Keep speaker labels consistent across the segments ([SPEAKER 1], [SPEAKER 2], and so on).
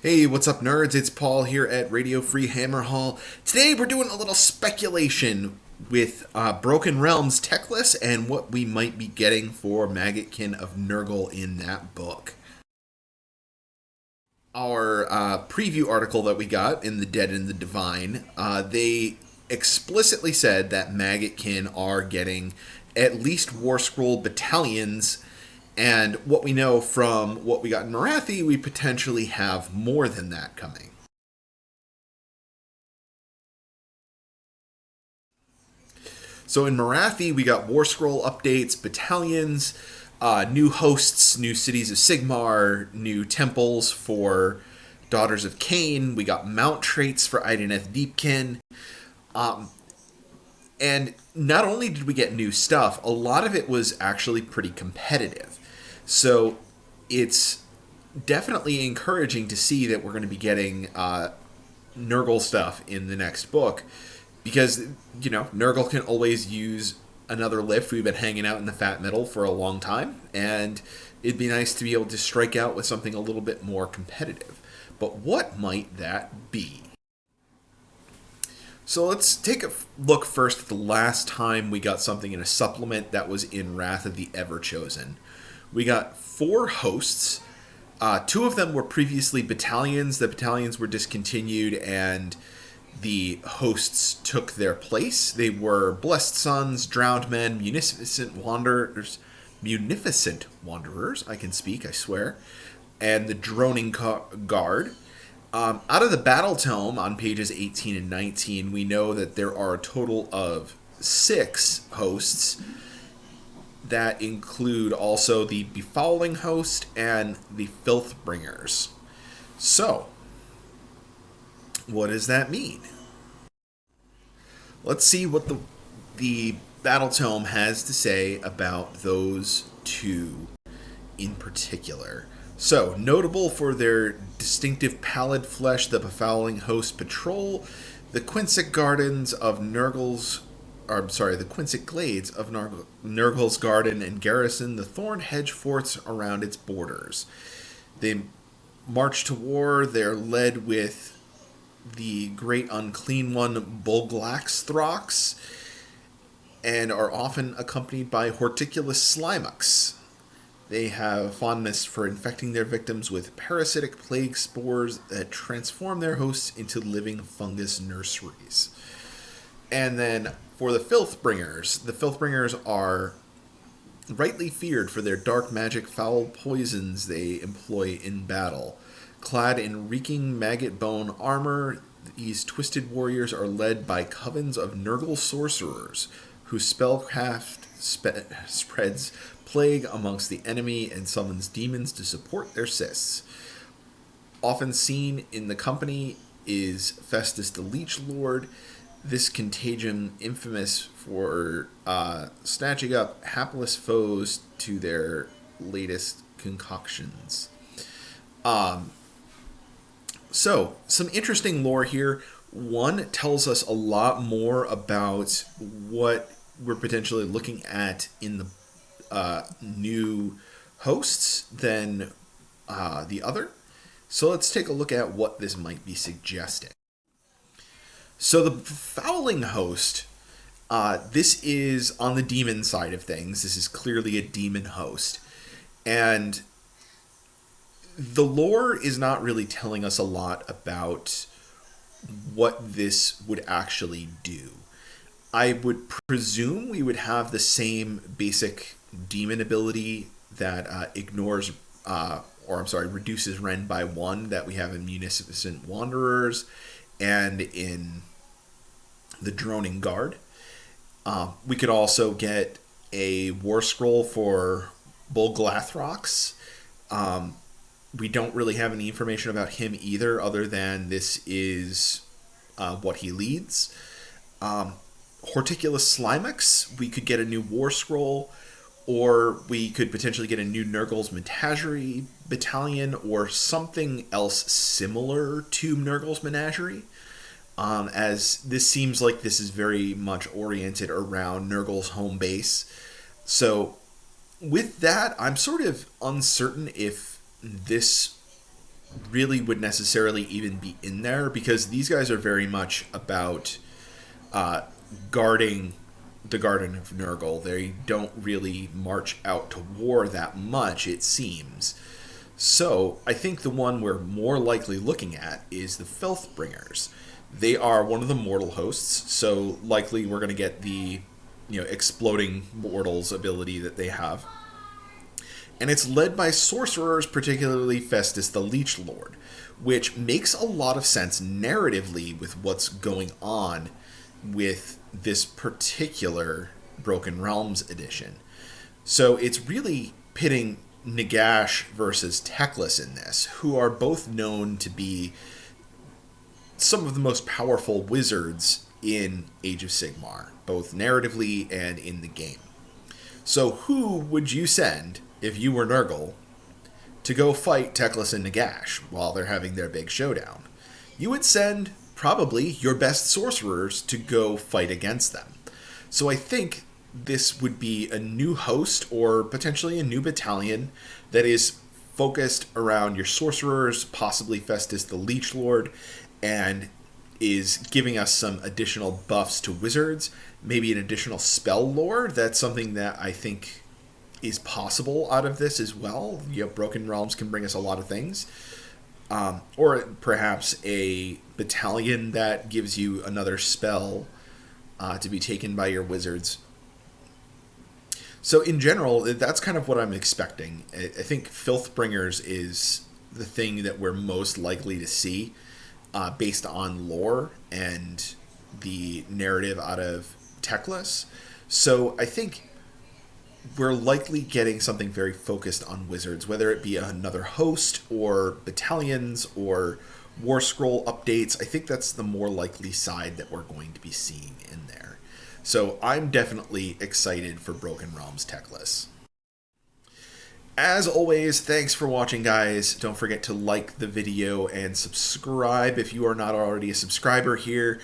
[SPEAKER 1] Hey, what's up, nerds? It's Paul here at Radio Free Hammer Hall. Today we're doing a little speculation with Broken Realms Teclis and what we might be getting for Maggotkin of Nurgle in that book. Our preview article that we got in The Dead and the Divine, they explicitly said that Maggotkin are getting at least War Scroll battalions. And what we know from what we got in Marathi, we potentially have more than that coming. So in Marathi, we got War Scroll updates, battalions, new hosts, new cities of Sigmar, new temples for Daughters of Cain. We got mount traits for Ideneth Deepkin. And not only did we get new stuff, a lot of it was actually pretty competitive. So it's definitely encouraging to see that we're going to be getting Nurgle stuff in the next book because, Nurgle can always use another lift. We've been hanging out in the fat middle for a long time, and it'd be nice to be able to strike out with something a little bit more competitive. But what might that be? So let's take a look first at the last time we got something in a supplement that was in Wrath of the Everchosen. We got 4 hosts. 2 of them were previously battalions. The battalions were discontinued and the hosts took their place. They were Blessed Sons, Drowned Men, Munificent Wanderers, I can speak, I swear, and the Droning Guard. Out of the Battle Tome on pages 18 and 19, we know that there are a total of 6 hosts that include also the Befouling Host and the Filth Bringers. So, what does that mean? Let's see what the Battle Tome has to say about those 2 in particular. So, notable for their distinctive pallid flesh, the Befouling Host patrol the Quinsic Gardens of Nurgle's the Quinsic Glades of Nurgle's Garden and garrison the thorn hedge forts around its borders. They march to war. They're led with the great unclean one, Bulglaxthrox, and are often accompanied by Horticulus Slimux. They have fondness for infecting their victims with parasitic plague spores that transform their hosts into living fungus nurseries. And then for the Filth Bringers are rightly feared for their dark magic foul poisons they employ in battle. Clad in reeking maggot bone armor, these twisted warriors are led by covens of Nurgle sorcerers, whose spellcraft spreads plague amongst the enemy and summons demons to support their cysts. Often seen in the company is Festus the Leech Lord, this contagion infamous for snatching up hapless foes to their latest concoctions. So, some interesting lore here. One tells us a lot more about what we're potentially looking at in the new hosts than the other. So let's take a look at what this might be suggesting. So the Fouling Host, this is on the demon side of things. This is clearly a demon host. And the lore is not really telling us a lot about what this would actually do. I would presume we would have the same basic demon ability that reduces Ren by 1 that we have in Munificent Wanderers and in the Droning Guard. We could also get a War Scroll for Bulglathrox. We don't really have any information about him either, other than this is what he leads. Horticulus Slimux, we could get a new War Scroll, or we could potentially get a new Nurgle's Menagerie battalion, or something else similar to Nurgle's Menagerie. As this seems like this is very much oriented around Nurgle's home base. So with that, I'm sort of uncertain if this really would necessarily even be in there, because these guys are very much about guarding the Garden of Nurgle. They don't really march out to war that much, it seems. So I think the one we're more likely looking at is the Filthbringers. They are one of the mortal hosts, so likely we're going to get the exploding mortals ability that they have. And it's led by sorcerers, particularly Festus the Leech Lord, which makes a lot of sense narratively with what's going on with this particular Broken Realms edition. So it's really pitting Nagash versus Teclis in this, who are both known to be some of the most powerful wizards in Age of Sigmar, both narratively and in the game. So who would you send if you were Nurgle to go fight Teclis and Nagash while they're having their big showdown? You would send probably your best sorcerers to go fight against them. So I think this would be a new host or potentially a new battalion that is focused around your sorcerers, possibly Festus the Leech Lord, and is giving us some additional buffs to wizards, maybe an additional spell lore. That's something that I think is possible out of this as well. Broken Realms can bring us a lot of things. Or perhaps a battalion that gives you another spell to be taken by your wizards. So in general, that's kind of what I'm expecting. I think Filthbringers is the thing that we're most likely to see based on lore and the narrative out of Teclis. So I think we're likely getting something very focused on wizards, whether it be another host or battalions or War Scroll updates. I think that's the more likely side that we're going to be seeing in there. So I'm definitely excited for Broken Realms Teclis. As always, thanks for watching, guys. Don't forget to like the video and subscribe if you are not already a subscriber here.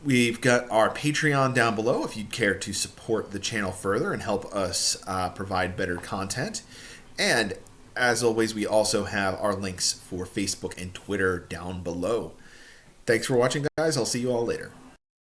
[SPEAKER 1] We've got our Patreon down below if you'd care to support the channel further and help us provide better content. And as always, we also have our links for Facebook and Twitter down below. Thanks for watching, guys. I'll see you all later.